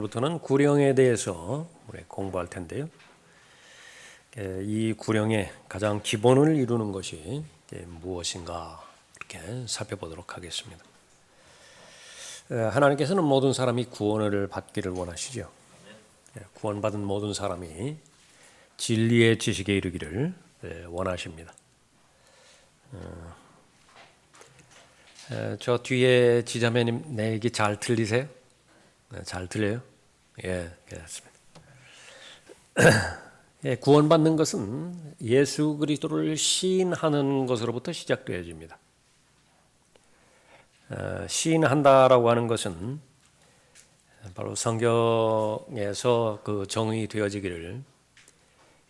오늘부터는 구령에 대해서 우리 공부할 텐데요. 이 구령의 가장 기본을 이루는 것이 무엇인가 이렇게 살펴보도록 하겠습니다. 하나님께서는 모든 사람이 구원을 받기를 원하시죠. 구원받은 모든 사람이 진리의 지식에 이르기를 원하십니다. 저 뒤에 지자매님 내 얘기 잘 들리세요? 잘 들려요? 예, 그렇습니다. 구원받는 것은 예수 그리스도를 시인하는 것으로부터 시작되어집니다. 시인한다라고 하는 것은 바로 성경에서 그 정의되어지기를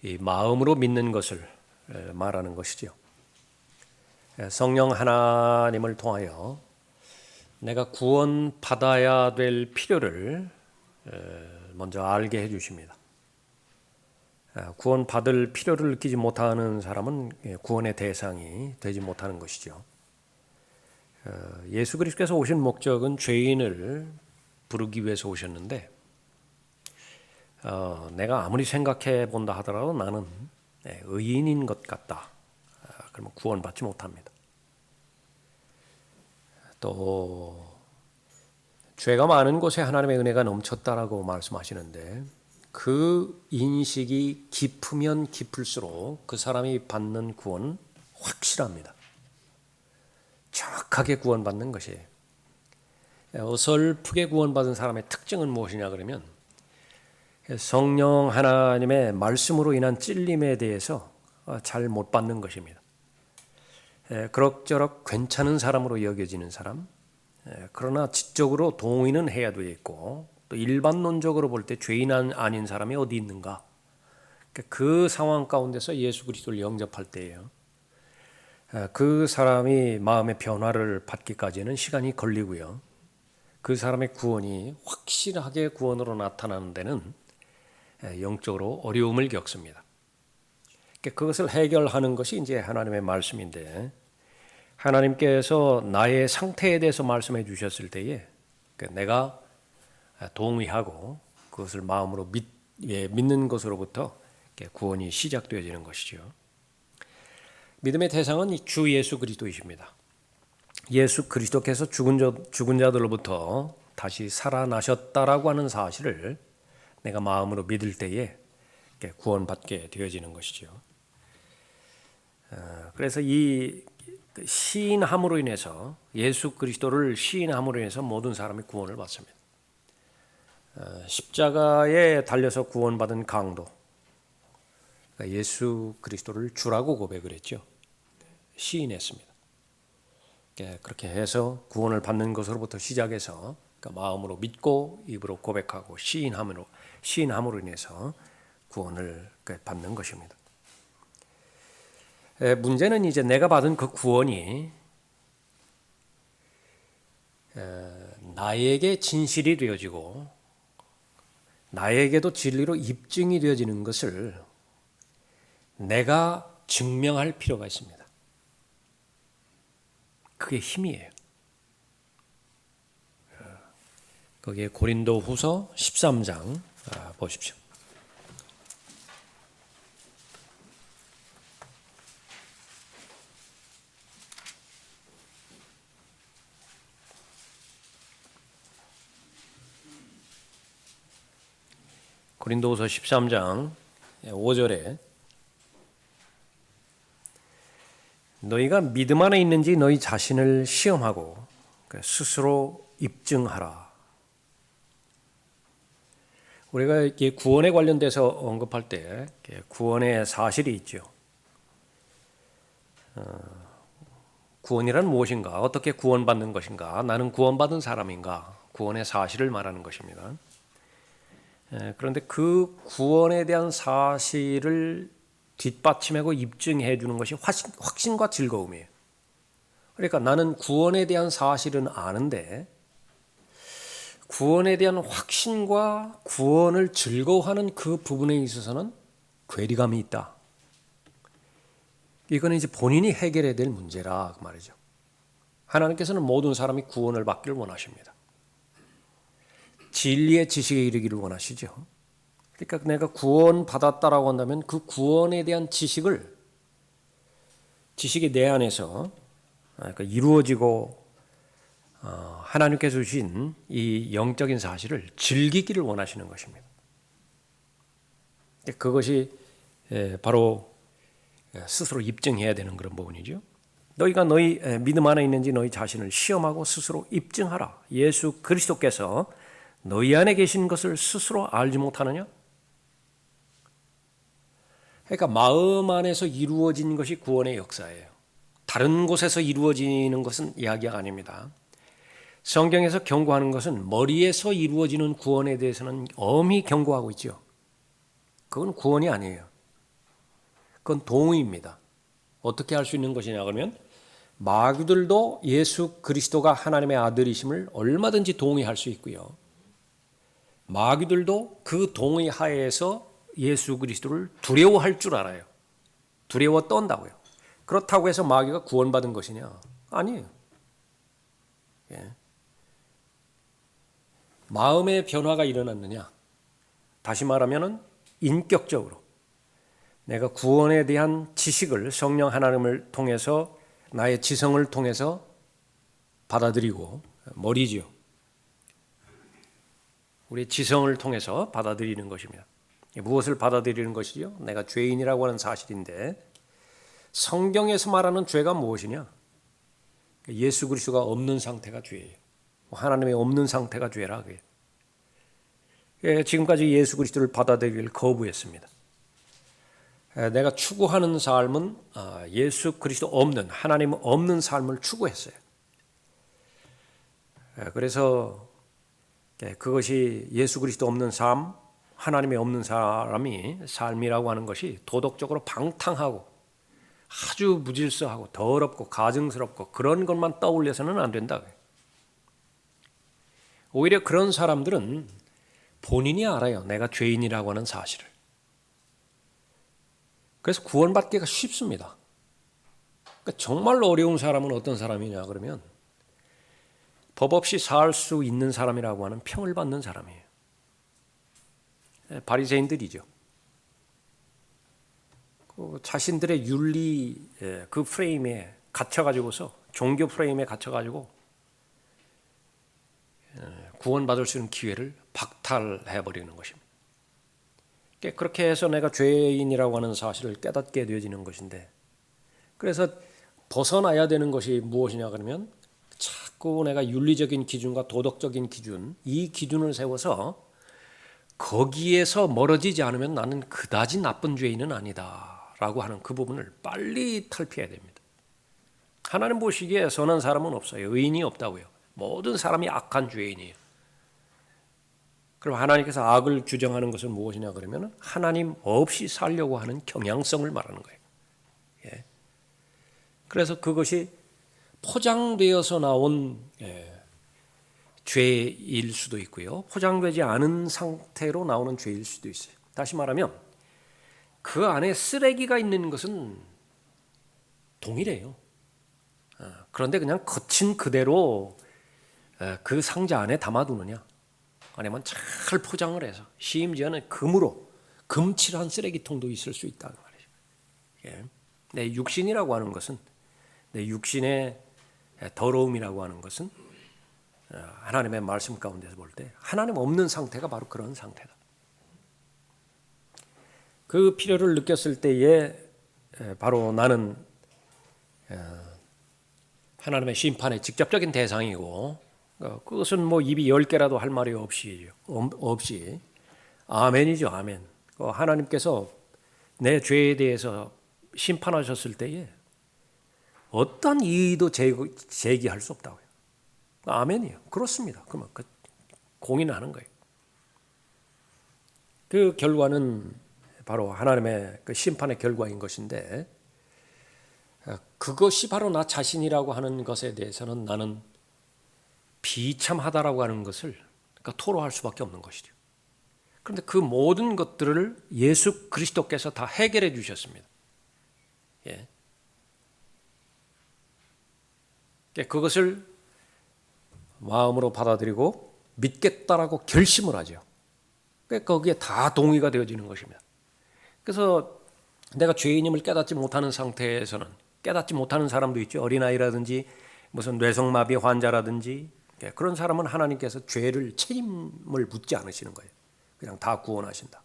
이 마음으로 믿는 것을 말하는 것이죠. 성령 하나님을 통하여 내가 구원받아야 될 필요를 먼저 알게 해주십니다. 구원받을 필요를 느끼지 못하는 사람은 구원의 대상이 되지 못하는 것이죠. 예수 그리스도께서 오신 목적은 죄인을 부르기 위해서 오셨는데 내가 아무리 생각해 본다 하더라도 나는 의인인 것 같다. 그러면 구원받지 못합니다. 또 죄가 많은 곳에 하나님의 은혜가 넘쳤다라고 말씀하시는데 그 인식이 깊으면 깊을수록 그 사람이 받는 구원은 확실합니다. 정확하게 구원받는 것이에요. 어설프게 구원받은 사람의 특징은 무엇이냐 그러면 성령 하나님의 말씀으로 인한 찔림에 대해서 잘 못 받는 것입니다. 그럭저럭 괜찮은 사람으로 여겨지는 사람, 그러나 지적으로 동의는 해야 되어 있고 또 일반론적으로 볼 때 죄인 아닌 사람이 어디 있는가? 그 상황 가운데서 예수 그리스도를 영접할 때예요. 그 사람이 마음의 변화를 받기까지는 시간이 걸리고요. 그 사람의 구원이 확실하게 구원으로 나타나는 데는 영적으로 어려움을 겪습니다. 그것을 해결하는 것이 이제 하나님의 말씀인데 하나님께서 나의 상태에 대해서 말씀해 주셨을 때에 내가 동의하고 그것을 마음으로 믿는 것으로부터 구원이 시작되어지는 것이죠. 믿음의 대상은 주 예수 그리스도이십니다. 예수 그리스도께서 죽은 자들로부터 다시 살아나셨다라고 하는 사실을 내가 마음으로 믿을 때에 구원받게 되어지는 것이죠. 그래서 이 시인함으로 인해서 예수 그리스도를 시인함으로 인해서 모든 사람이 구원을 받습니다. 십자가에 달려서 구원받은 강도, 예수 그리스도를 주라고 고백을 했죠. 시인했습니다. 그렇게 해서 구원을 받는 것으로부터 시작해서 마음으로 믿고 입으로 고백하고 시인함으로 인해서 구원을 받는 것입니다. 문제는 이제 내가 받은 그 구원이 나에게 진실이 되어지고 나에게도 진리로 입증이 되어지는 것을 내가 증명할 필요가 있습니다. 그게 힘이에요. 거기에 고린도후서 13장 보십시오. 고린도후서 13장 5절에 너희가 믿음 안에 있는지 너희 자신을 시험하고 스스로 입증하라. 우리가 구원에 관련돼서 언급할 때 구원의 사실이 있죠. 구원이란 무엇인가? 어떻게 구원받는 것인가? 나는 구원받은 사람인가? 구원의 사실을 말하는 것입니다. 그런데 그 구원에 대한 사실을 뒷받침하고 입증해 주는 것이 확신과 즐거움이에요. 그러니까 나는 구원에 대한 사실은 아는데 구원에 대한 확신과 구원을 즐거워하는 그 부분에 있어서는 괴리감이 있다. 이거는 이제 본인이 해결해야 될 문제라 그 말이죠. 하나님께서는 모든 사람이 구원을 받기를 원하십니다. 진리의 지식에 이르기를 원하시죠. 그러니까 내가 구원받았다라고 한다면 그 구원에 대한 지식이 내 안에서 이루어지고 하나님께서 주신 이 영적인 사실을 즐기기를 원하시는 것입니다. 그것이 바로 스스로 입증해야 되는 그런 부분이죠. 너희가 너희 믿음 안에 있는지 너희 자신을 시험하고 스스로 입증하라. 예수 그리스도께서 너희 안에 계신 것을 스스로 알지 못하느냐? 그러니까 마음 안에서 이루어진 것이 구원의 역사예요. 다른 곳에서 이루어지는 것은 이야기가 아닙니다. 성경에서 경고하는 것은 머리에서 이루어지는 구원에 대해서는 엄히 경고하고 있죠. 그건 구원이 아니에요. 그건 동의입니다. 어떻게 할 수 있는 것이냐 그러면 마귀들도 예수 그리스도가 하나님의 아들이심을 얼마든지 동의할 수 있고요. 마귀들도 그 동의 하에서 예수 그리스도를 두려워할 줄 알아요. 두려워 떤다고요. 그렇다고 해서 마귀가 구원받은 것이냐? 아니에요. 예. 마음의 변화가 일어났느냐? 다시 말하면 인격적으로 내가 구원에 대한 지식을 성령 하나님을 통해서 나의 지성을 통해서 받아들이고 머리지요. 우리의 지성을 통해서 받아들이는 것입니다. 무엇을 받아들이는 것이죠? 내가 죄인이라고 하는 사실인데 성경에서 말하는 죄가 무엇이냐? 예수 그리스도가 없는 상태가 죄예요. 하나님이 없는 상태가 죄라 그래요. 지금까지 예수 그리스도를 받아들이기를 거부했습니다. 내가 추구하는 삶은 예수 그리스도 없는 하나님 없는 삶을 추구했어요. 그래서 그것이 예수 그리스도 없는 삶, 하나님이 없는 사람이 삶이라고 하는 것이 도덕적으로 방탕하고 아주 무질서하고 더럽고 가증스럽고 그런 것만 떠올려서는 안 된다. 오히려 그런 사람들은 본인이 알아요. 내가 죄인이라고 하는 사실을. 그래서 구원받기가 쉽습니다. 그러니까 정말로 어려운 사람은 어떤 사람이냐 그러면 법 없이 살 수 있는 사람이라고 하는 평을 받는 사람이에요. 바리새인들이죠. 자신들의 윤리 그 프레임에 갇혀가지고서 종교 프레임에 갇혀가지고 구원받을 수 있는 기회를 박탈해버리는 것입니다. 그렇게 해서 내가 죄인이라고 하는 사실을 깨닫게 되어지는 것인데 그래서 벗어나야 되는 것이 무엇이냐 그러면 자꾸 내가 윤리적인 기준과 도덕적인 기준 이 기준을 세워서 거기에서 멀어지지 않으면 나는 그다지 나쁜 죄인은 아니다라고 하는 그 부분을 빨리 탈피해야 됩니다. 하나님 보시기에 선한 사람은 없어요. 의인이 없다고요. 모든 사람이 악한 죄인이에요. 그럼 하나님께서 악을 규정하는 것은 무엇이냐 그러면 하나님 없이 살려고 하는 경향성을 말하는 거예요. 예. 그래서 그것이 포장되어서 나온 죄일 수도 있고요. 포장되지 않은 상태로 나오는 죄일 수도 있어요. 다시 말하면 그 안에 쓰레기가 있는 것은 동일해요. 그런데 그냥 거친 그대로 그 상자 안에 담아두느냐 아니면 잘 포장을 해서 심지어는 금으로 금칠한 쓰레기통도 있을 수 있다는 말이죠. 예. 내 육신이라고 하는 것은 내 육신의 더러움이라고 하는 것은 하나님의 말씀 가운데서 볼 때 하나님 없는 상태가 바로 그런 상태다. 그 필요를 느꼈을 때에 바로 나는 하나님의 심판의 직접적인 대상이고 그것은 뭐 입이 10개라도 할 말이 없이 아멘이죠. 아멘. 하나님께서 내 죄에 대해서 심판하셨을 때에 어떤 이의도 제기할 수 없다고요. 아멘이요. 그렇습니다. 그러면 공인하는 거예요. 그 결과는 바로 하나님의 그 심판의 결과인 것인데 그것이 바로 나 자신이라고 하는 것에 대해서는 나는 비참하다라고 하는 것을 토로할 수밖에 없는 것이죠. 그런데 그 모든 것들을 예수 그리스도께서 다 해결해 주셨습니다. 예. 그것을 마음으로 받아들이고 믿겠다라고 결심을 하죠. 그러니까 거기에 다 동의가 되어지는 것입니다. 그래서 내가 죄인임을 깨닫지 못하는 상태에서는, 깨닫지 못하는 사람도 있죠. 어린아이라든지 무슨 뇌성마비 환자라든지 그런 사람은 하나님께서 죄를 책임을 묻지 않으시는 거예요. 그냥 다 구원하신다.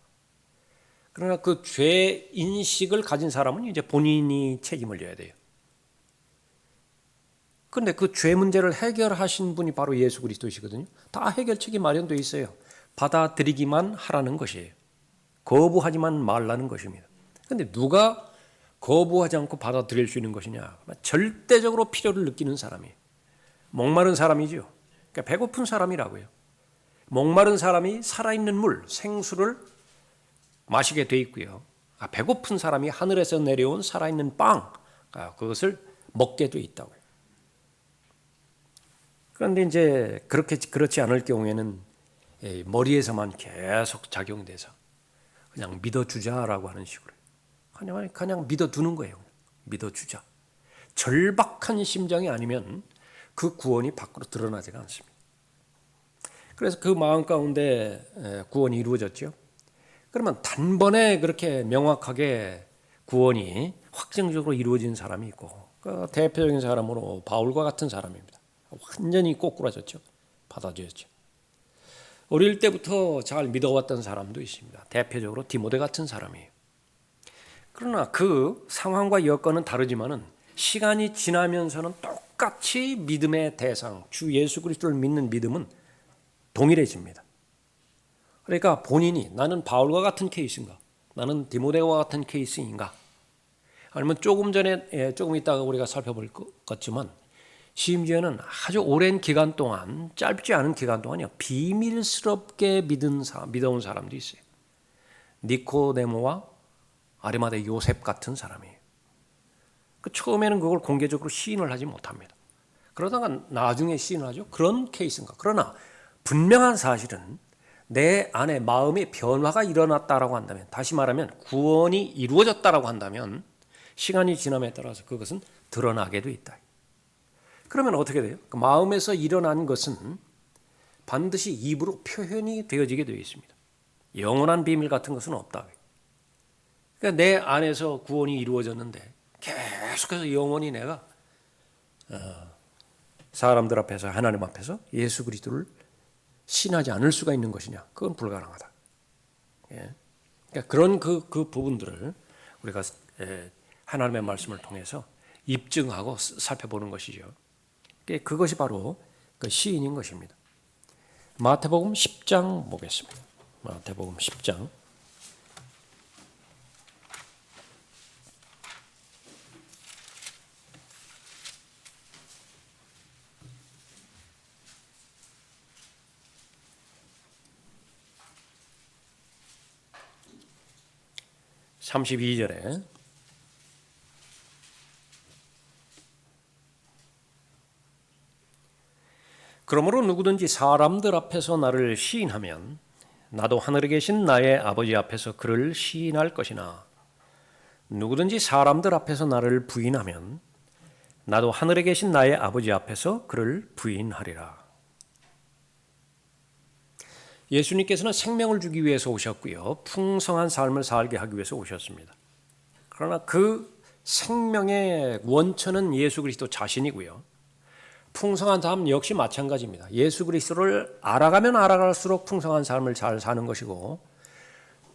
그러나 그 죄 인식을 가진 사람은 이제 본인이 책임을 져야 돼요. 그런데 그 죄 문제를 해결하신 분이 바로 예수 그리스도이시거든요. 다 해결책이 마련되어 있어요. 받아들이기만 하라는 것이에요. 거부하지만 말라는 것입니다. 그런데 누가 거부하지 않고 받아들일 수 있는 것이냐? 절대적으로 필요를 느끼는 사람이에요. 목마른 사람이죠. 그러니까 배고픈 사람이라고요. 목마른 사람이 살아있는 물, 생수를 마시게 돼 있고요. 배고픈 사람이 하늘에서 내려온 살아있는 빵, 그것을 먹게 돼 있다고요. 그런데 이제 그렇지 않을 경우에는 머리에서만 계속 작용돼서 그냥 믿어주자라고 하는 식으로 그냥 믿어두는 거예요. 믿어주자. 절박한 심정이 아니면 그 구원이 밖으로 드러나지가 않습니다. 그래서 그 마음 가운데 구원이 이루어졌죠. 그러면 단번에 그렇게 명확하게 구원이 확정적으로 이루어진 사람이 있고, 그 대표적인 사람으로 바울과 같은 사람입니다. 완전히 꼬꾸라졌죠. 받아들였죠. 어릴 때부터 잘 믿어왔던 사람도 있습니다. 대표적으로 디모데 같은 사람이에요. 그러나 그 상황과 여건은 다르지만은 시간이 지나면서는 똑같이 믿음의 대상, 주 예수 그리스도를 믿는 믿음은 동일해집니다. 그러니까 본인이 나는 바울과 같은 케이스인가? 나는 디모데와 같은 케이스인가? 아니면 조금 있다가 우리가 살펴볼 것 같지만 심지어는 아주 오랜 기간 동안, 짧지 않은 기간 동안요, 비밀스럽게 믿어온 사람도 있어요. 니코데모와 아리마대 요셉 같은 사람이에요. 처음에는 그걸 공개적으로 시인을 하지 못합니다. 그러다가 나중에 시인을 하죠. 그런 케이스인가? 그러나 분명한 사실은 내 안에 마음의 변화가 일어났다라고 한다면, 다시 말하면 구원이 이루어졌다라고 한다면 시간이 지남에 따라서 그것은 드러나게 돼 있다. 그러면 어떻게 돼요? 그 마음에서 일어난 것은 반드시 입으로 표현이 되어지게 되어 있습니다. 영원한 비밀 같은 것은 없다. 그러니까 내 안에서 구원이 이루어졌는데 계속해서 영원히 내가 사람들 앞에서, 하나님 앞에서 예수 그리스도를 신하지 않을 수가 있는 것이냐? 그건 불가능하다. 예. 그러니까 그런 그 부분들을 우리가 하나님의 말씀을 통해서 입증하고 살펴보는 것이죠. 그것이 바로 그 시인인 것입니다. 마태복음 10장 보겠습니다. 마태복음 10장. (32절에) 그러므로 누구든지 사람들 앞에서 나를 시인하면 나도 하늘에 계신 나의 아버지 앞에서 그를 시인할 것이나 누구든지 사람들 앞에서 나를 부인하면 나도 하늘에 계신 나의 아버지 앞에서 그를 부인하리라. 예수님께서는 생명을 주기 위해서 오셨고요. 풍성한 삶을 살게 하기 위해서 오셨습니다. 그러나 그 생명의 원천은 예수 그리스도 자신이고요. 풍성한 삶 역시 마찬가지입니다. 예수 그리스도를 알아가면 알아갈수록 풍성한 삶을 잘 사는 것이고,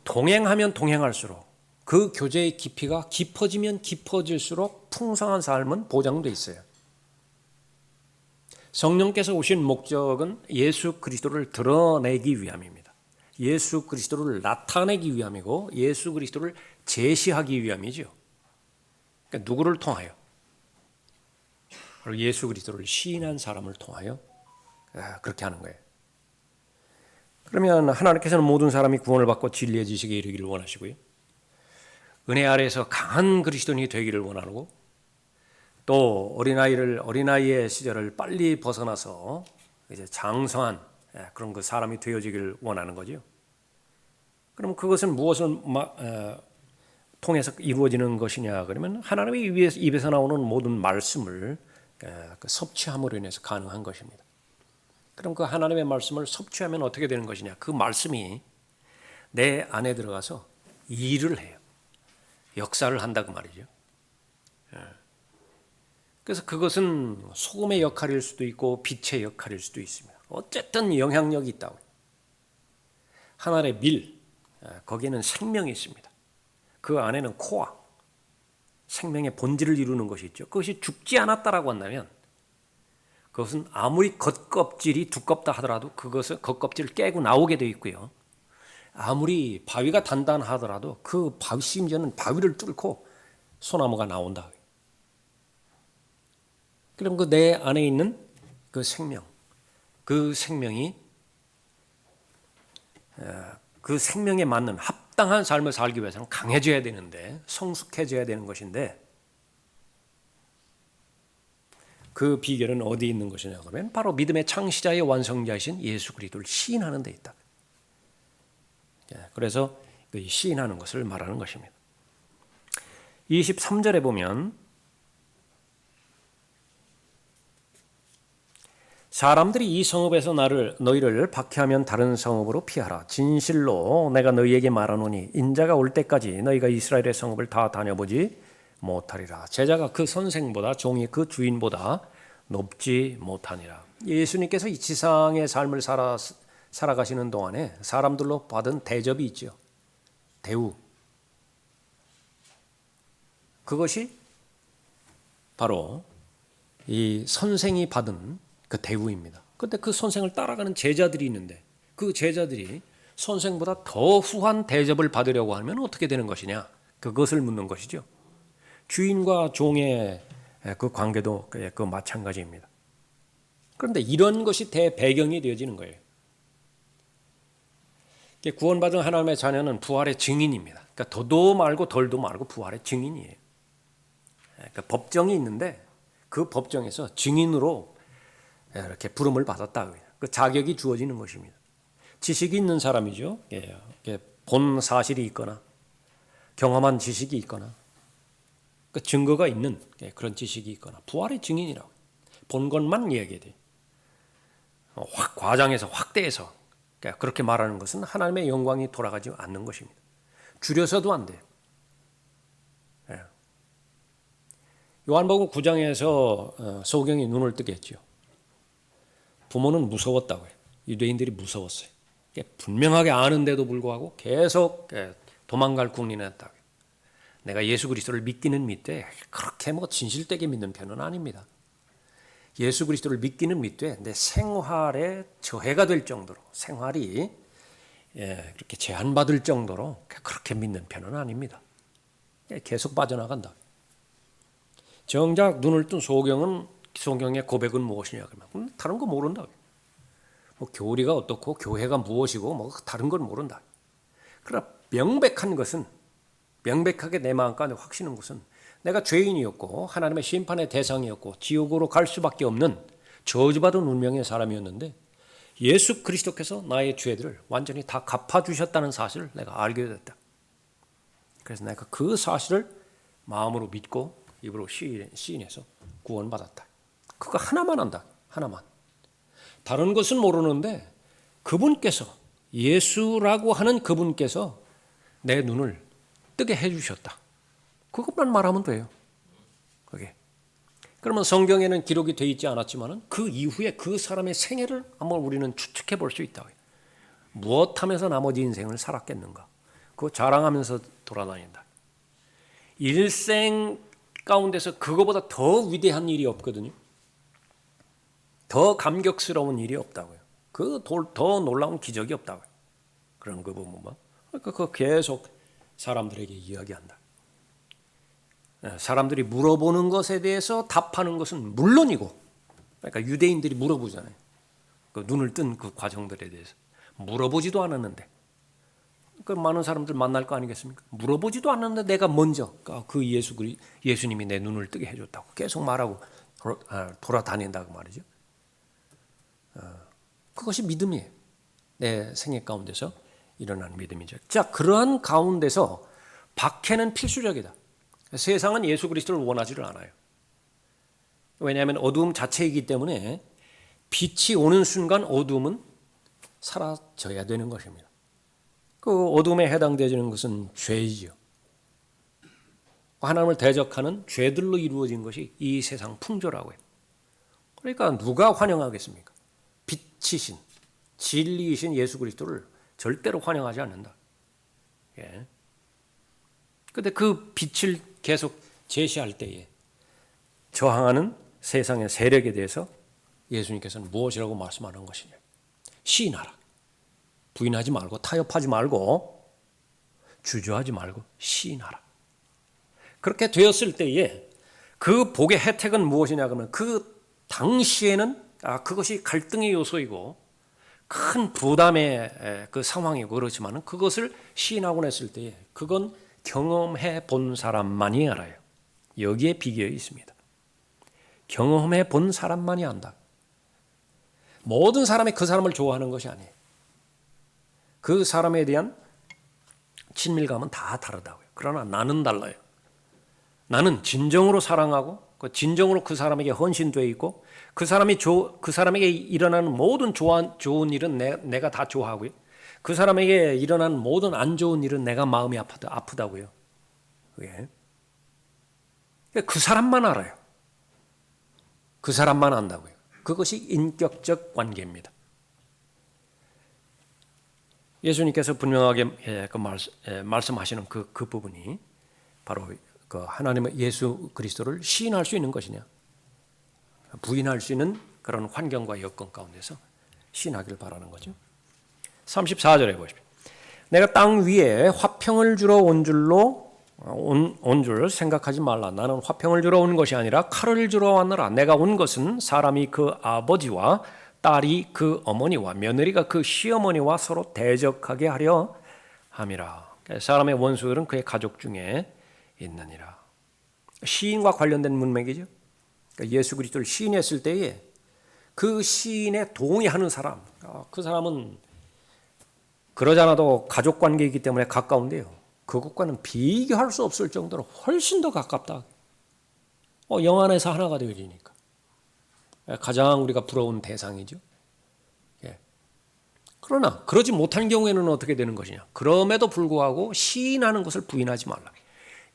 동행하면 동행할수록 그 교제의 깊이가 깊어지면 깊어질수록 풍성한 삶은 보장돼 있어요. 성령께서 오신 목적은 예수 그리스도를 드러내기 위함입니다. 예수 그리스도를 나타내기 위함이고 예수 그리스도를 제시하기 위함이죠. 그러니까 누구를 통하여? 예수 그리스도를 시인한 사람을 통하여 그렇게 하는 거예요. 그러면 하나님께서는 모든 사람이 구원을 받고 진리의 지식에 이르기를 원하시고요. 은혜 아래에서 강한 그리스도인이 되기를 원하고, 또 어린아이의 시절을 빨리 벗어나서 이제 장성한 그런 그 사람이 되어지기를 원하는 거죠. 그럼 그것은 무엇을 통해서 이루어지는 것이냐? 그러면 하나님의 입에서 나오는 모든 말씀을 섭취함으로 인해서 가능한 것입니다. 그럼 그 하나님의 말씀을 섭취하면 어떻게 되는 것이냐? 그 말씀이 내 안에 들어가서 일을 해요. 역사를 한다고 말이죠. 그래서 그것은 소금의 역할일 수도 있고 빛의 역할일 수도 있습니다. 어쨌든 영향력이 있다고. 하늘의 밀, 거기에는 생명이 있습니다. 그 안에는 코아, 생명의 본질을 이루는 것이 있죠. 그것이 죽지 않았다라고 한다면 그것은 아무리 겉껍질이 두껍다 하더라도 그것은 겉껍질을 깨고 나오게 되어 있고요. 아무리 바위가 단단하더라도 그 바위, 심지어는 바위를 뚫고 소나무가 나온다. 그럼 그 내 안에 있는 그 생명, 그 생명이 그 생명에 맞는 합당한 삶을 살기 위해서는 강해져야 되는데, 성숙해져야 되는 것인데, 그 비결은 어디에 있는 것이냐 그러면 바로 믿음의 창시자의 완성자이신 예수 그리스도를 시인하는 데 있다. 그래서 시인하는 것을 말하는 것입니다. 23절에 보면 사람들이 이 성읍에서 너희를 박해하면 다른 성읍으로 피하라. 진실로 내가 너희에게 말하노니 인자가 올 때까지 너희가 이스라엘의 성읍을 다 다녀보지 못하리라. 제자가 그 선생보다 종이 그 주인보다 높지 못하니라. 예수님께서 이 지상의 삶을 살아가시는 동안에 사람들로 받은 대접이 있죠. 대우. 그것이 바로 이 선생이 받은 그 대우입니다. 그런데 그 선생을 따라가는 제자들이 있는데 그 제자들이 선생보다 더 후한 대접을 받으려고 하면 어떻게 되는 것이냐? 그것을 묻는 것이죠. 주인과 종의 그 관계도 그 마찬가지입니다. 그런데 이런 것이 대배경이 되어지는 거예요. 구원받은 하나님의 자녀는 부활의 증인입니다. 그러니까 더도 말고 덜도 말고 부활의 증인이에요. 그러니까 법정이 있는데 그 법정에서 증인으로 이렇게 부름을 받았다. 그 자격이 주어지는 것입니다. 지식이 있는 사람이죠. 본 사실이 있거나 경험한 지식이 있거나 그 증거가 있는 그런 지식이 있거나 부활의 증인이라고. 본 것만 이야기해야 돼요. 확 과장해서 확대해서 그렇게 말하는 것은 하나님의 영광이 돌아가지 않는 것입니다. 줄여서도 안 돼요. 요한복음 9장에서 소경이 눈을 뜨게 했죠. 부모는 무서웠다고요. 유대인들이 무서웠어요. 분명하게 아는데도 불구하고 계속 도망갈 궁리는 했다고요. 내가 예수 그리스도를 믿기는 믿되 그렇게 진실되게 믿는 편은 아닙니다. 예수 그리스도를 믿기는 믿되 내 생활에 저해가 될 정도로 생활이 그렇게 제한받을 정도로 그렇게 믿는 편은 아닙니다. 계속 빠져나간다. 정작 눈을 뜬 소경의 고백은 무엇이냐 그러면 다른 거 모른다. 교리가 어떻고 교회가 무엇이고 다른 건 모른다. 그러나 명백하게 내 마음 가운데 확신한 것은 내가 죄인이었고 하나님의 심판의 대상이었고 지옥으로 갈 수밖에 없는 저주받은 운명의 사람이었는데 예수 그리스도께서 나의 죄들을 완전히 다 갚아주셨다는 사실을 내가 알게 됐다. 그래서 내가 그 사실을 마음으로 믿고 입으로 시인해서 구원받았다. 그거 하나만 한다. 하나만. 다른 것은 모르는데 그분께서 예수라고 하는 그분께서 내 눈을 뜨게 해주셨다. 그것만 말하면 돼요. 그게. 그러면 성경에는 기록이 되어 있지 않았지만 그 이후에 그 사람의 생애를 한번 우리는 추측해 볼 수 있다. 무엇 하면서 나머지 인생을 살았겠는가. 그거 자랑하면서 돌아다닌다. 일생 가운데서 그거보다 더 위대한 일이 없거든요. 더 감격스러운 일이 없다고요. 더 놀라운 기적이 없다고요. 그런 거 보면 그거 계속 사람들에게 이야기한다. 사람들이 물어보는 것에 대해서 답하는 것은 물론이고, 그러니까 유대인들이 물어보잖아요. 그 눈을 뜬 그 과정들에 대해서 물어보지도 않았는데, 그 많은 사람들 만날 거 아니겠습니까? 물어보지도 않았는데 내가 먼저 그 예수님이 내 눈을 뜨게 해줬다고 계속 말하고 돌아다닌다고 말이죠. 그것이 믿음이에요. 내 생애 가운데서 일어난 믿음이죠. 자, 그러한 가운데서 박해는 필수적이다. 세상은 예수 그리스도를 원하지를 않아요. 왜냐하면 어두움 자체이기 때문에 빛이 오는 순간 어둠은 사라져야 되는 것입니다. 그 어둠에 해당되는 것은 죄이지요. 하나님을 대적하는 죄들로 이루어진 것이 이 세상 풍조라고 해요. 그러니까 누가 환영하겠습니까? 빛이신 진리이신 예수 그리스도를 절대로 환영하지 않는다. 예. 그런데 그 빛을 계속 제시할 때에 저항하는 세상의 세력에 대해서 예수님께서는 무엇이라고 말씀하는 것이냐? 시인하라. 부인하지 말고 타협하지 말고 주저하지 말고 시인하라. 그렇게 되었을 때에 그 복의 혜택은 무엇이냐 그러면 그 당시에는 그것이 갈등의 요소이고 큰 부담의 그 상황이고 그렇지만 그것을 시인하고 했을 때에 그건 경험해 본 사람만이 알아요. 여기에 비결이 있습니다. 경험해 본 사람만이 안다. 모든 사람이 그 사람을 좋아하는 것이 아니에요. 그 사람에 대한 친밀감은 다 다르다고요. 그러나 나는 달라요. 나는 진정으로 사랑하고 진정으로 그 사람에게 헌신되어 있고 그 사람에게 일어나는 모든 좋은 일은 내가 다 좋아하고요. 그 사람에게 일어나는 모든 안 좋은 일은 내가 마음이 아프다고요. 예. 그 사람만 알아요. 그 사람만 안다고요. 그것이 인격적 관계입니다. 예수님께서 분명하게 말씀하시는 그 부분이 바로 그 하나님의 예수 그리스도를 시인할 수 있는 것이냐, 부인할 수 있는 그런 환경과 여건 가운데서 시인하기를 바라는 거죠. 34절에 보십시오. 내가 땅 위에 화평을 주러 온 줄 생각하지 말라. 나는 화평을 주러 온 것이 아니라 칼을 주러 왔노라. 내가 온 것은 사람이 그 아버지와 딸이 그 어머니와 며느리가 그 시어머니와 서로 대적하게 하려 함이라. 사람의 원수들은 그의 가족 중에 있느니라. 시인과 관련된 문맥이죠. 예수 그리스도를 시인했을 때에 그 시인에 동의하는 사람, 그 사람은 그러지 않아도 가족 관계이기 때문에 가까운데요. 그것과는 비교할 수 없을 정도로 훨씬 더 가깝다. 영 안에서 하나가 되어지니까. 가장 우리가 부러운 대상이죠. 예. 그러나 그러지 못한 경우에는 어떻게 되는 것이냐. 그럼에도 불구하고 시인하는 것을 부인하지 말라.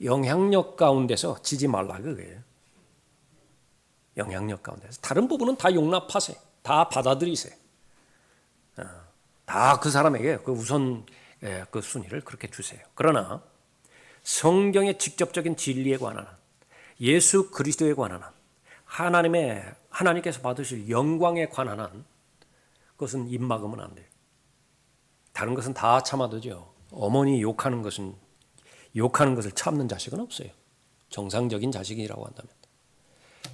영향력 가운데서 지지 말라 그거예요. 영향력 가운데서. 다른 부분은 다 용납하세요. 다 받아들이세요. 다 그 사람에게 그 우선 그 순위를 그렇게 주세요. 그러나 성경의 직접적인 진리에 관한 한, 예수 그리스도에 관한 한, 하나님께서 받으실 영광에 관한 한 그것은 입 막으면 안 돼요. 다른 것은 다 참아도죠. 어머니 욕하는 것을 참는 자식은 없어요. 정상적인 자식이라고 한다면.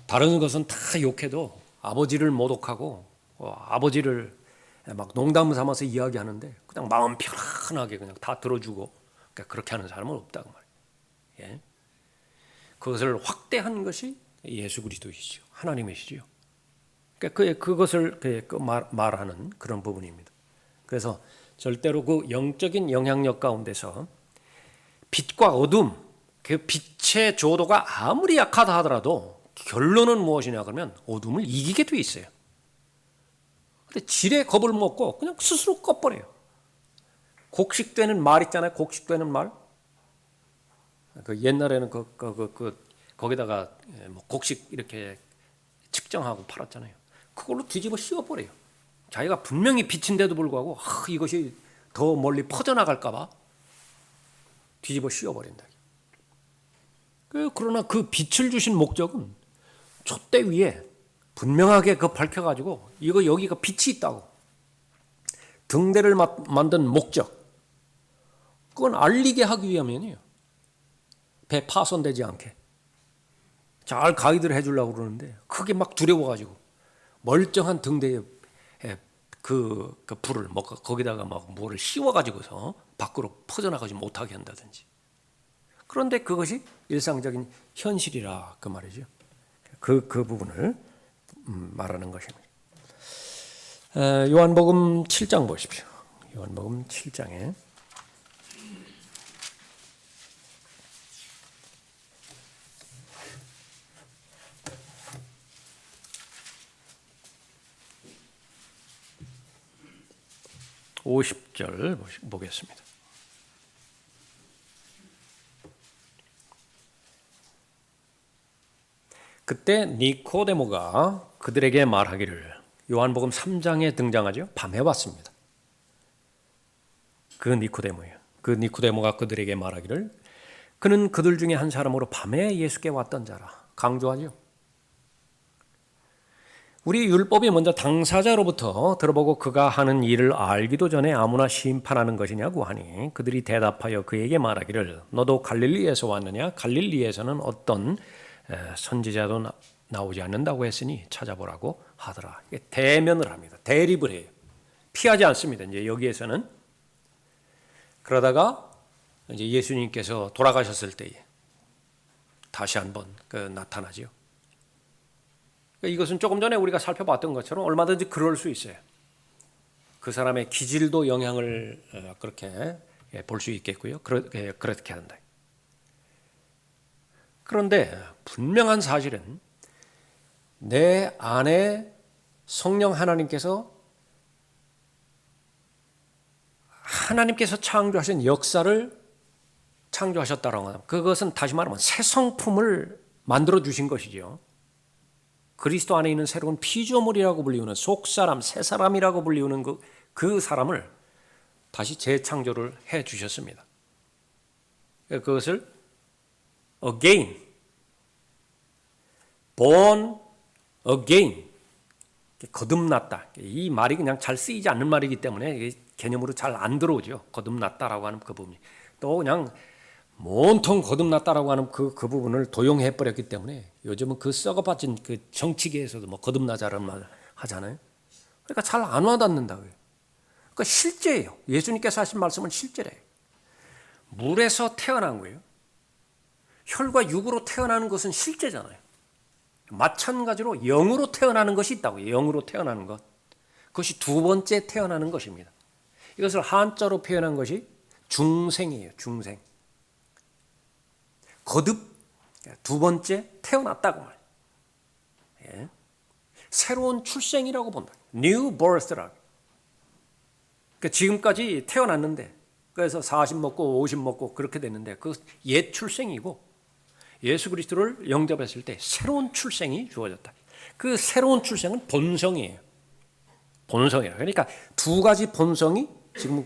다른 것은 다 욕해도 아버지를 모독하고 아버지를 막 농담 삼아서 이야기하는데 그냥 마음 편안하게 그냥 다 들어주고 그렇게 하는 사람은 없다고 말이에요. 예. 그것을 확대한 것이 예수 그리스도이시죠. 하나님이시죠. 그것을 말하는 그런 부분입니다. 그래서 절대로 그 영적인 영향력 가운데서 빛과 어둠, 그 빛의 조도가 아무리 약하다 하더라도 결론은 무엇이냐 그러면 어둠을 이기게 돼 있어요. 근데 질에 겁을 먹고 그냥 스스로 꺼버려요. 곡식되는 말 있잖아요. 곡식되는 말. 그 옛날에는 거기다가 곡식 이렇게 측정하고 팔았잖아요. 그걸로 뒤집어 씌워버려요. 자기가 분명히 빛인데도 불구하고 이것이 더 멀리 퍼져나갈까봐 뒤집어 씌워버린다. 그러나 그 빛을 주신 목적은 촛대 위에 분명하게 밝혀가지고 여기가 빛이 있다고 등대를 만든 목적 그건 알리게 하기 위함이에요. 배 파손되지 않게 잘 가이드를 해주려고 그러는데 그게 막 두려워가지고 멀쩡한 등대에 그 불을 거기다가 막 뭐를 씌워가지고서 밖으로 퍼져나가지 못하게 한다든지. 그런데 그것이 일상적인 현실이라 그 말이죠. 그 부분을 말하는 것입니다. 요한복음 7장 보십시오. 요한복음 7장에 50절 보겠습니다. 그때 니코데모가 그들에게 말하기를, 요한복음 3장에 등장하죠. 밤에 왔습니다. 그 니코데모예요. 그 니코데모가 그들에게 말하기를, 그는 그들 중에 한 사람으로 밤에 예수께 왔던 자라. 강조하죠. 우리 율법이 먼저 당사자로부터 들어보고 그가 하는 일을 알기도 전에 아무나 심판하는 것이냐고 하니, 그들이 대답하여 그에게 말하기를, 너도 갈릴리에서 왔느냐? 갈릴리에서는 어떤 선지자도 나오지 않는다고 했으니 찾아보라고 하더라. 대면을 합니다. 대립을 해요. 피하지 않습니다. 이제 여기에서는. 그러다가 이제 예수님께서 돌아가셨을 때에 다시 한번 나타나죠. 이것은 조금 전에 우리가 살펴봤던 것처럼 얼마든지 그럴 수 있어요. 그 사람의 기질도 영향을 그렇게 볼 수 있겠고요. 그렇게 한다. 그런데 분명한 사실은 내 안에 성령 하나님께서 창조하신 역사를 창조하셨다라고 하면, 그것은 다시 말하면 새 성품을 만들어 주신 것이죠. 그리스도 안에 있는 새로운 피조물이라고 불리우는 속사람, 새사람이라고 불리우는 그 사람을 다시 재창조를 해 주셨습니다. 그것을 again, born again, 거듭났다. 이 말이 그냥 잘 쓰이지 않는 말이기 때문에 개념으로 잘 안 들어오죠. 거듭났다라고 하는 그 부분이. 또 그냥 온통 거듭났다라고 하는 그 부분을 도용해 버렸기 때문에 요즘은 그 썩어빠진 그 정치계에서도 뭐 거듭나자라는 말 하잖아요. 그러니까 잘 안 와닿는다고요. 그러니까 실제예요. 예수님께서 하신 말씀은 실제래요. 물에서 태어난 거예요. 혈과 육으로 태어나는 것은 실제잖아요. 마찬가지로 영으로 태어나는 것이 있다고요. 영으로 태어나는 것. 그것이 두 번째 태어나는 것입니다. 이것을 한자로 표현한 것이 중생이에요. 중생. 거듭, 두 번째 태어났다고 말해요. 예. 새로운 출생이라고 본다. New birth라고. 그러니까 지금까지 태어났는데, 그래서 40 먹고 50 먹고 그렇게 됐는데, 그 옛 출생이고, 예수 그리스도를 영접했을 때 새로운 출생이 주어졌다. 그 새로운 출생은 본성이에요. 본성이에요. 그러니까 두 가지 본성이 지금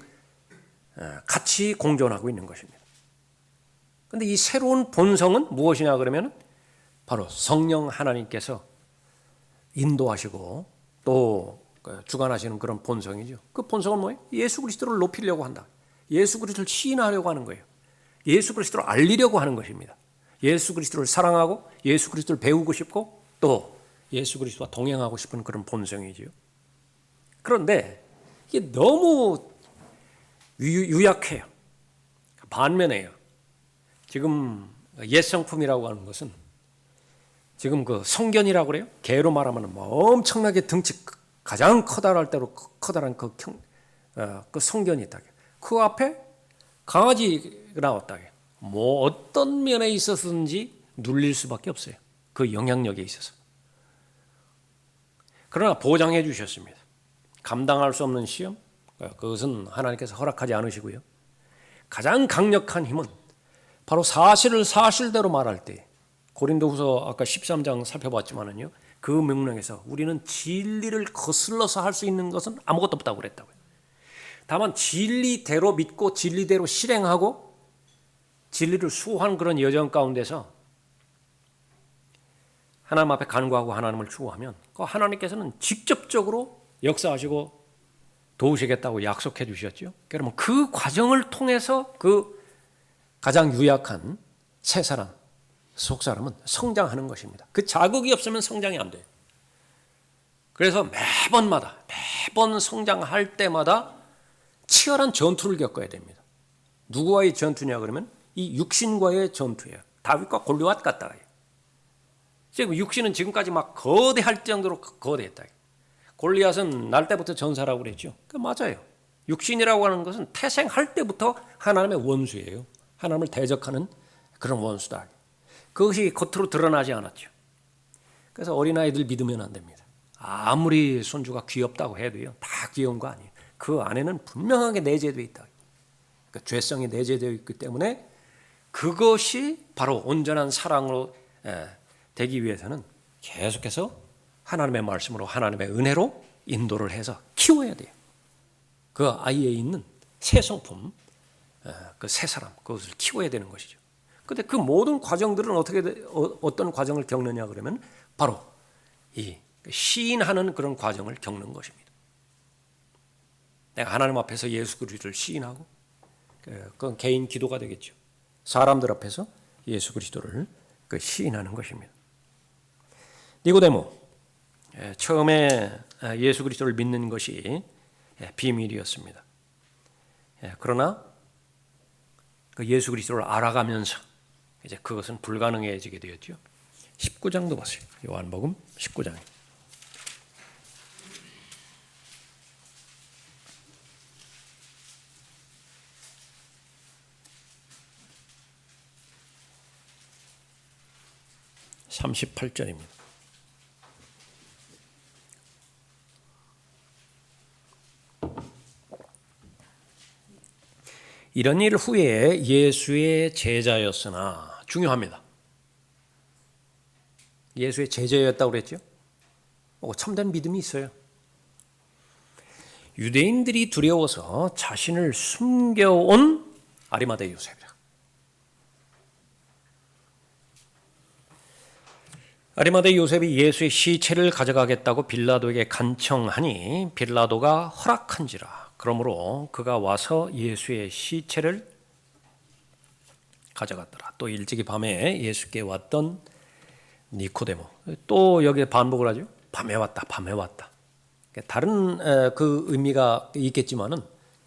같이 공존하고 있는 것입니다. 그런데 이 새로운 본성은 무엇이냐 그러면 바로 성령 하나님께서 인도하시고 또 주관하시는 그런 본성이죠. 그 본성은 뭐예요? 예수 그리스도를 높이려고 한다. 예수 그리스도를 시인하려고 하는 거예요. 예수 그리스도를 알리려고 하는 것입니다. 예수 그리스도를 사랑하고 예수 그리스도를 배우고 싶고 또 예수 그리스도와 동행하고 싶은 그런 본성이지요. 그런데 이게 너무 유약해요. 반면에요. 지금 옛성품이라고 하는 것은 지금 그 성견이라고 그래요. 개로 말하면 뭐 엄청나게 등치 가장 커다랄 대로 커다란 그 성견이 있다. 그 앞에 강아지가 나왔다. 뭐 어떤 면에 있어서든지 눌릴 수밖에 없어요. 그 영향력에 있어서. 그러나 보장해 주셨습니다. 감당할 수 없는 시험, 그것은 하나님께서 허락하지 않으시고요. 가장 강력한 힘은 바로 사실을 사실대로 말할 때, 고린도후서 아까 13장 살펴봤지만은요, 그 명령에서 우리는 진리를 거슬러서 할 수 있는 것은 아무것도 없다고 그랬다고요. 다만 진리대로 믿고 진리대로 실행하고 진리를 수호하는 그런 여정 가운데서 하나님 앞에 간구하고 하나님을 추구하면 그 하나님께서는 직접적으로 역사하시고 도우시겠다고 약속해 주셨죠. 그러면 그 과정을 통해서 그 가장 유약한 새 사람, 속 사람은 성장하는 것입니다. 그 자극이 없으면 성장이 안 돼요. 그래서 매번 성장할 때마다 치열한 전투를 겪어야 됩니다. 누구와의 전투냐 그러면 이 육신과의 전투예요. 다윗과 골리앗 같다. 지금 육신은 지금까지 막 거대할 정도로 거대했다. 골리앗은 날 때부터 전사라고 그랬죠. 맞아요. 육신이라고 하는 것은 태생할 때부터 하나님의 원수예요. 하나님을 대적하는 그런 원수다. 그것이 겉으로 드러나지 않았죠. 그래서 어린아이들 믿으면 안 됩니다. 아무리 손주가 귀엽다고 해도요. 다 귀여운 거 아니에요. 그 안에는 분명하게 내재되어 있다. 그러니까 죄성이 내재되어 있기 때문에 그것이 바로 온전한 사랑으로 되기 위해서는 계속해서 하나님의 말씀으로 하나님의 은혜로 인도를 해서 키워야 돼요. 그 아이에 있는 새 성품, 그 새 사람, 그것을 키워야 되는 것이죠. 그런데 그 모든 과정들은 어떤 과정을 겪느냐 그러면 바로 이 시인하는 그런 과정을 겪는 것입니다. 내가 하나님 앞에서 예수 그리스도를 시인하고, 그건 개인 기도가 되겠죠. 사람들 앞에서 예수 그리스도를 시인하는 것입니다. 니고데모, 처음에 예수 그리스도를 믿는 것이 비밀이었습니다. 그러나 그 예수 그리스도를 알아가면서 이제 그것은 불가능해지게 되었죠. 19장도 보세요. 요한복음 19장. (38절입니다) 이런 일 후에 예수의 제자였으나, 중요합니다. 예수의 제자였다고 그랬죠. 참된 믿음이 있어요. 유대인들이 두려워서 자신을 숨겨온 아리마대 요셉이라. 아리마대 요셉이 예수의 시체를 가져가겠다고 빌라도에게 간청하니 빌라도가 허락한지라. 그러므로 그가 와서 예수의 시체를 가져갔더라. 또 일찍이 밤에 예수께 왔던 니코데모, 또 여기에 반복을 하죠. 밤에 왔다, 밤에 왔다. 다른 그 의미가 있겠지만은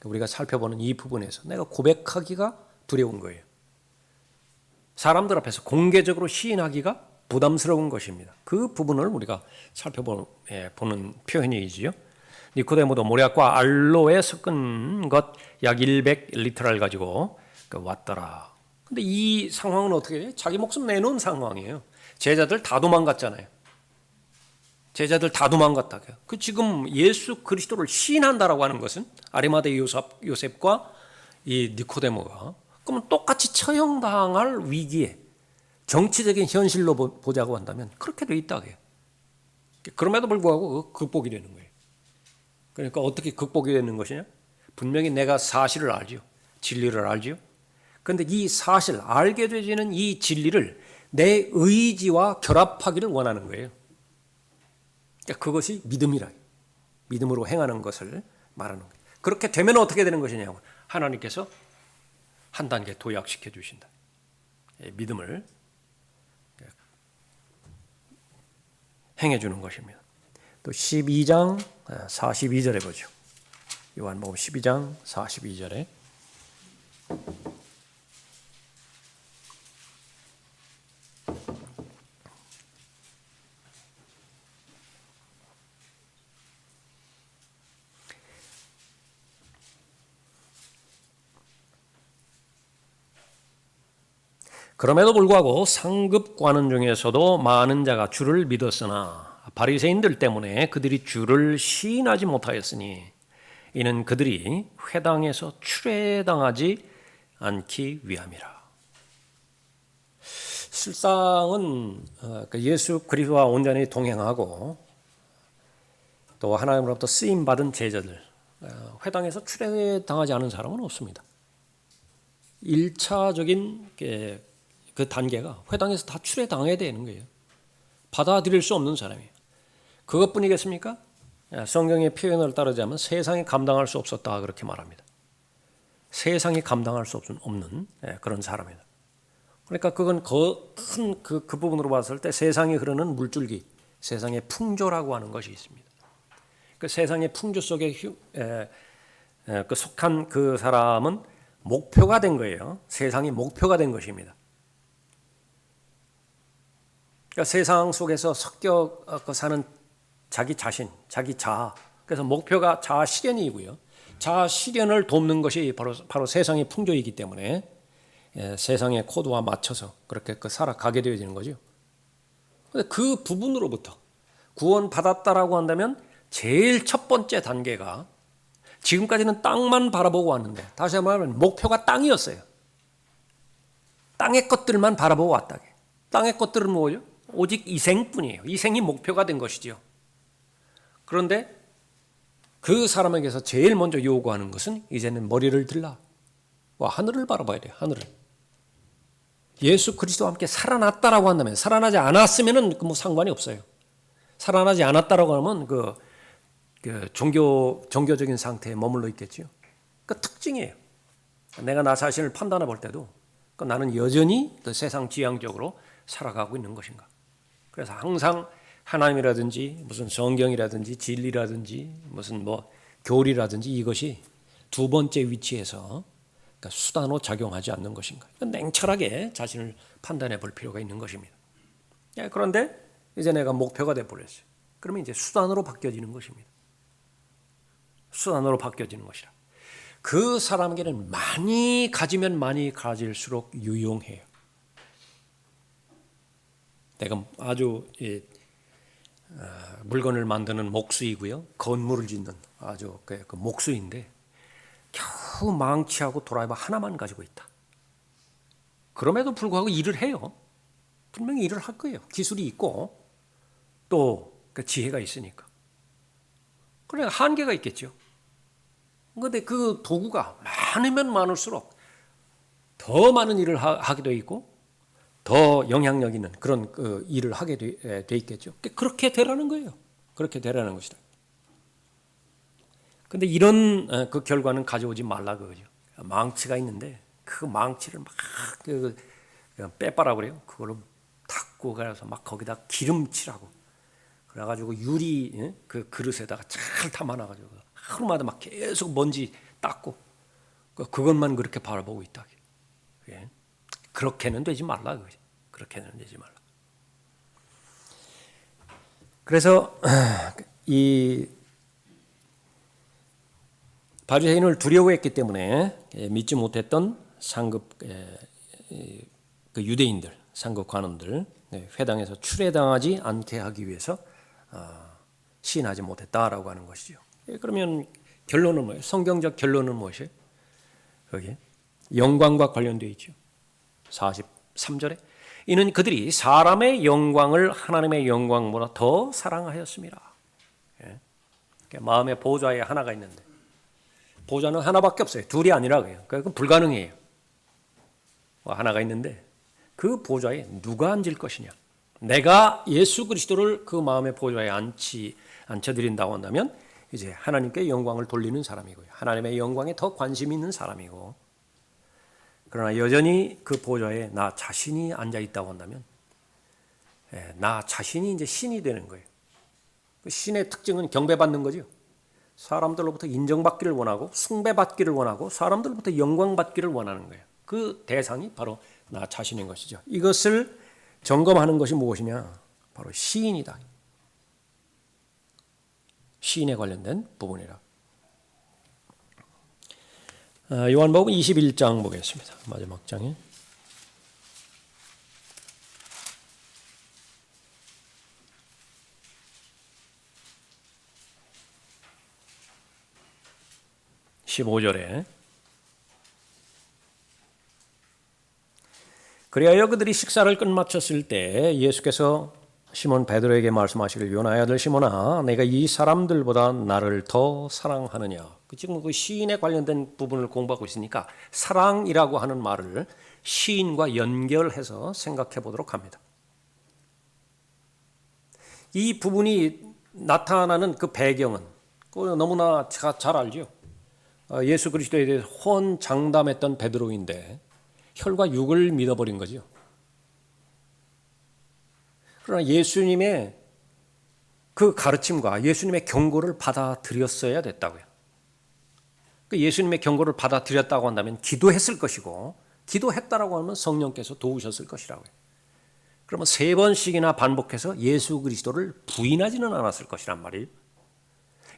우리가 살펴보는 이 부분에서 내가 고백하기가 두려운 거예요. 사람들 앞에서 공개적으로 시인하기가 부담스러운 것입니다. 그 부분을 우리가 살펴보는 표현이지요. 니코데모도 모략과 알로에 섞은 것 약 100리터를 가지고 왔더라. 근데 이 상황은 어떻게 돼요? 자기 목숨 내놓은 상황이에요. 제자들 다 도망갔잖아요. 제자들 다 도망갔다. 그 지금 예수 그리스도를 시인한다라고 하는 것은 아리마대 요셉과 이 니코데모가 그러면 똑같이 처형당할 위기에 정치적인 현실로 보자고 한다면 그렇게 돼 있다. 그럼에도 불구하고 극복이 되는 거예요. 그러니까 어떻게 극복이 되는 것이냐? 분명히 내가 사실을 알지요. 진리를 알지요. 그런데 이 사실, 알게 되지는 이 진리를 내 의지와 결합하기를 원하는 거예요. 그러니까 그것이 믿음이라. 믿음으로 행하는 것을 말하는 거예요. 그렇게 되면 어떻게 되는 것이냐고. 하나님께서 한 단계 도약시켜 주신다. 믿음을 행해 주는 것입니다. 또 12장 42절에 보죠. 요한복음 12장 42절에 그럼에도 불구하고 상급 관원 중에서도 많은 자가 주를 믿었으나 바리새인들 때문에 그들이 주를 시인하지 못하였으니 이는 그들이 회당에서 추례당하지 않기 위함이라. 실상은 예수 그리스도와 온전히 동행하고 또 하나님으로부터 쓰임받은 제자들, 회당에서 추례당하지 않은 사람은 없습니다. 1차적인 그 단계가 회당에서 다 추례당해야 되는 거예요. 받아들일 수 없는 사람이에요. 그것뿐이겠습니까? 성경의 표현을 따르자면 세상이 감당할 수 없었다 그렇게 말합니다. 세상이 감당할 수 없는 그런 사람이다. 그러니까 그건 그 부분으로 봤을 때 세상이 흐르는 물줄기, 세상의 풍조라고 하는 것이 있습니다. 그 세상의 풍조 속에 속한 그 사람은 목표가 된 거예요. 세상이 목표가 된 것입니다. 그러니까 세상 속에서 섞여 사는 자기 자신, 자기 자아. 그래서 목표가 자아 실현이고요. 자아 실현을 돕는 것이 바로 세상의 풍조이기 때문에 세상의 코드와 맞춰서 그렇게 살아가게 되어지는 거죠. 그런데 그 부분으로부터 구원 받았다라고 한다면 제일 첫 번째 단계가 지금까지는 땅만 바라보고 왔는데, 다시 한번 말하면 목표가 땅이었어요. 땅의 것들만 바라보고 왔다. 땅의 것들은 뭐죠? 오직 이생뿐이에요. 이생이 목표가 된 것이죠. 그런데 그 사람에게서 제일 먼저 요구하는 것은 이제는 머리를 들라. 하늘을 바라봐야 돼요. 하늘을. 예수 그리스도와 함께 살아났다라고 한다면, 살아나지 않았으면 뭐 상관이 없어요. 살아나지 않았다라고 하면 그 종교적인 상태에 머물러 있겠죠. 그 특징이에요. 내가 나 자신을 판단해 볼 때도 나는 여전히 그 세상 지향적으로 살아가고 있는 것인가. 그래서 항상 하나님이라든지 무슨 성경이라든지 진리라든지 무슨 뭐 교리라든지 이것이 두 번째 위치에서 그러니까 수단으로 작용하지 않는 것인가. 냉철하게 자신을 판단해 볼 필요가 있는 것입니다. 그런데 이제 내가 목표가 돼 버렸어요. 그러면 이제 수단으로 바뀌어지는 것입니다. 수단으로 바뀌어지는 것이라. 그 사람에게는 많이 가지면 많이 가질수록 유용해요. 내가 아주 물건을 만드는 목수이고요, 건물을 짓는 아주 그 목수인데 겨우 망치하고 드라이버 하나만 가지고 있다. 그럼에도 불구하고 일을 해요. 분명히 일을 할 거예요. 기술이 있고 또 그 지혜가 있으니까. 그러니까 한계가 있겠죠. 그런데 그 도구가 많으면 많을수록 더 많은 일을 하게 돼 있고 더 영향력 있는 그런 그 일을 하게 돼 있겠죠. 그렇게 되라는 거예요. 그렇게 되라는 것이다. 그런데 이런 그 결과는 가져오지 말라 그거죠. 망치가 있는데 그 망치를 막 빼빠라 그래요. 그걸로 닦고 가서 막 거기다 기름칠하고 그래가지고 유리 그 그릇에다가 잘 담아놔가지고 하루마다 막 계속 먼지 닦고 그것만 그렇게 바라보고 있다. 그렇게는 되지 말라 그거죠. 그렇게는 되지 말라. 그래서 이 바리새인을 두려워했기 때문에 믿지 못했던 상급 그 유대인들, 상급 관원들 회당에서 출애당하지 않게 하기 위해서 시인하지 못했다라고 하는 것이죠. 그러면 결론은 뭐예요? 성경적 결론은 무엇이에요? 여기 영광과 관련되어 있죠. 43절에 이는 그들이 사람의 영광을 하나님의 영광보다 더 사랑하였습니다. 마음의 보좌에 하나가 있는데 보좌는 하나밖에 없어요. 둘이 아니라고요. 그건 불가능해요. 하나가 있는데 그 보좌에 누가 앉을 것이냐. 내가 예수 그리스도를 그 마음의 보좌에 앉혀드린다고 한다면 이제 하나님께 영광을 돌리는 사람이고요. 하나님의 영광에 더 관심이 있는 사람이고, 그러나 여전히 그 보좌에 나 자신이 앉아 있다고 한다면 나 자신이 이제 신이 되는 거예요. 그 신의 특징은 경배받는 거죠. 사람들로부터 인정받기를 원하고 숭배받기를 원하고 사람들로부터 영광받기를 원하는 거예요. 그 대상이 바로 나 자신인 것이죠. 이것을 점검하는 것이 무엇이냐? 바로 시인이다. 시인에 관련된 부분이라. 요한복음 21장 보겠습니다. 마지막 장에. (15절에) 그리하여 그들이 식사를 끝마쳤을 때 예수께서 시몬 베드로에게 말씀하시길 요나의 아들 시몬아 내가 이 사람들보다 나를 더 사랑하느냐. 지금 그 시인에 관련된 부분을 공부하고 있으니까 사랑이라고 하는 말을 시인과 연결해서 생각해 보도록 합니다. 이 부분이 나타나는 그 배경은 너무나 잘 알죠. 예수 그리스도에 대해서 호언장담했던 베드로인데 혈과 육을 믿어버린 거죠. 그러나 예수님의 그 가르침과 예수님의 경고를 받아들였어야 됐다고요. 예수님의 경고를 받아들였다고 한다면 기도했을 것이고 기도했다라고 하면 성령께서 도우셨을 것이라고요. 그러면 3번씩이나 반복해서 예수 그리스도를 부인하지는 않았을 것이란 말이에요.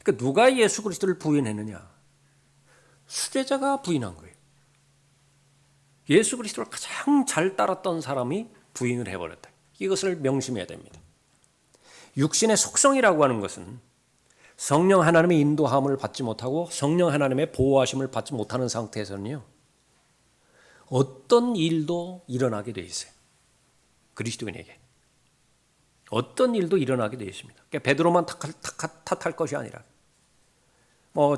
그러니까 누가 예수 그리스도를 부인했느냐? 수제자가 부인한 거예요. 예수 그리스도를 가장 잘 따랐던 사람이 부인을 해버렸다. 이것을 명심해야 됩니다. 육신의 속성이라고 하는 것은 성령 하나님의 인도함을 받지 못하고 성령 하나님의 보호하심을 받지 못하는 상태에서는요, 어떤 일도 일어나게 돼 있어요. 그리스도인에게 어떤 일도 일어나게 돼 있습니다. 그러니까 베드로만 탓할 것이 아니라,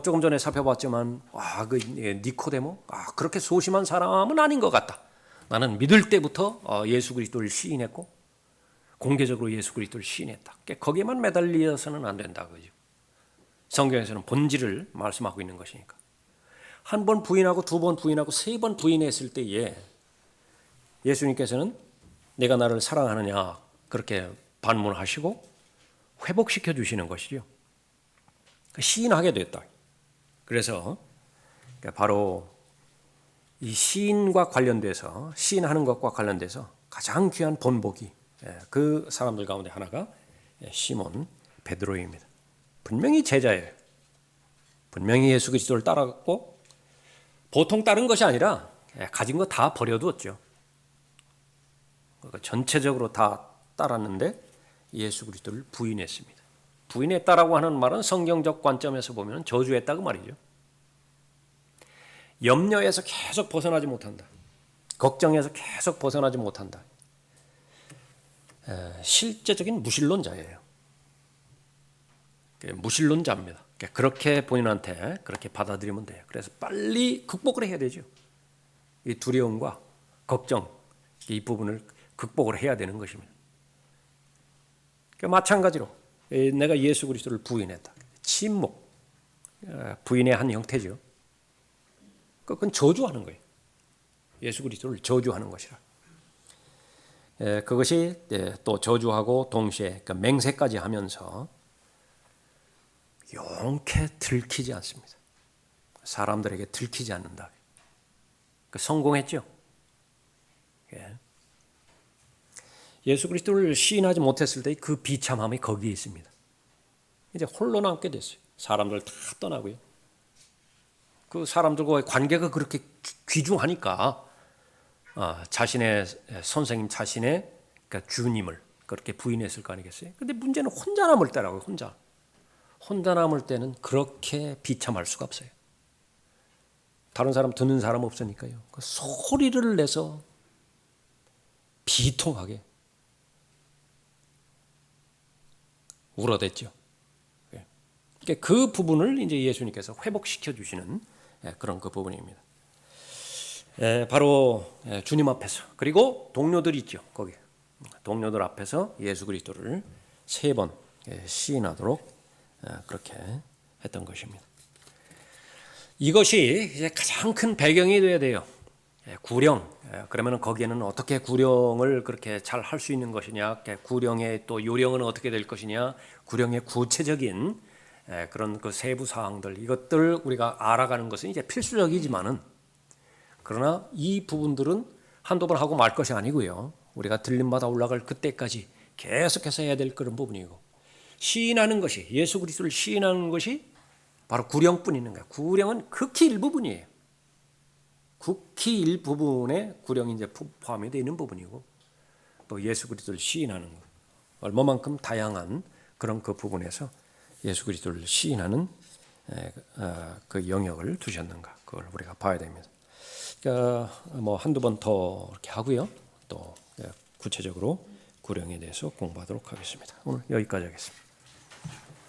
조금 전에 살펴봤지만, 그 니코데모, 그렇게 소심한 사람은 아닌 것 같다. 나는 믿을 때부터 예수 그리스도를 시인했고 공개적으로 예수 그리스도를 시인했다. 그러니까 거기에만 매달려서는 안 된다, 그죠? 성경에서는 본질을 말씀하고 있는 것이니까. 한 번 부인하고 두 번 부인하고 세 번 부인했을 때에 예수님께서는 내가 나를 사랑하느냐 그렇게 반문하시고 회복시켜 주시는 것이죠. 시인하게 됐다. 그래서 바로 이 시인과 관련돼서, 시인하는 것과 관련돼서 가장 귀한 본보기, 그 사람들 가운데 하나가 시몬 베드로입니다. 분명히 제자예요. 분명히 예수 그리스도를 따라갔고 보통 따른 것이 아니라 가진 거 다 버려두었죠. 전체적으로 다 따랐는데 예수 그리스도를 부인했습니다. 부인했다라고 하는 말은 성경적 관점에서 보면 저주했다고 말이죠. 염려에서 계속 벗어나지 못한다. 걱정에서 계속 벗어나지 못한다. 실제적인 무신론자예요. 무신론자입니다. 그렇게 본인한테 그렇게 받아들이면 돼요. 그래서 빨리 극복을 해야 되죠. 이 두려움과 걱정, 이 부분을 극복을 해야 되는 것입니다. 마찬가지로 내가 예수 그리스도를 부인했다. 침묵, 부인의 한 형태죠. 그건 저주하는 거예요. 예수 그리스도를 저주하는 것이라. 그것이 또 저주하고 동시에 맹세까지 하면서 용케 들키지 않습니다. 사람들에게 들키지 않는다. 성공했죠. 예수 그리스도를 시인하지 못했을 때 그 비참함이 거기에 있습니다. 이제 홀로 남게 됐어요. 사람들 다 떠나고요. 그 사람들과의 관계가 그렇게 귀중하니까 자신의 선생님, 자신의 주님을 그렇게 부인했을 거 아니겠어요? 근데 문제는 혼자 남을 때라고요. 혼자 남을 때는 그렇게 비참할 수가 없어요. 다른 사람 듣는 사람 없으니까요. 그 소리를 내서 비통하게 울어댔죠. 그 부분을 이제 예수님께서 회복시켜 주시는 그런 그 부분입니다. 바로 주님 앞에서, 그리고 동료들이 있죠. 거기 동료들 앞에서 예수 그리스도를 3번 시인하도록 그렇게 했던 것입니다. 이것이 이제 가장 큰 배경이 되어야 돼요. 구령. 그러면 거기에는 어떻게 구령을 그렇게 잘 할 수 있는 것이냐, 구령의 또 요령은 어떻게 될 것이냐, 구령의 구체적인 그런 그 세부 사항들, 이것들 우리가 알아가는 것은 이제 필수적이지만은, 그러나 이 부분들은 한두 번 하고 말 것이 아니고요. 우리가 들림마다 올라갈 그때까지 계속해서 해야 될 그런 부분이고, 시인하는 것이, 예수 그리스도를 시인하는 것이 바로 구령뿐 있는 거예요. 구령은 극히 일부분이에요. 극히 일부분에 구령이 이제 포함이 되어 있는 부분이고, 또 예수 그리스도를 시인하는 것, 얼마만큼 다양한 그런 그 부분에서 예수 그리스도를 시인하는 그 영역을 두셨는가, 그걸 우리가 봐야 됩니다. 그러니까 한두 번 더 이렇게 하고요. 또 구체적으로 구령에 대해서 공부하도록 하겠습니다. 오늘 여기까지 하겠습니다.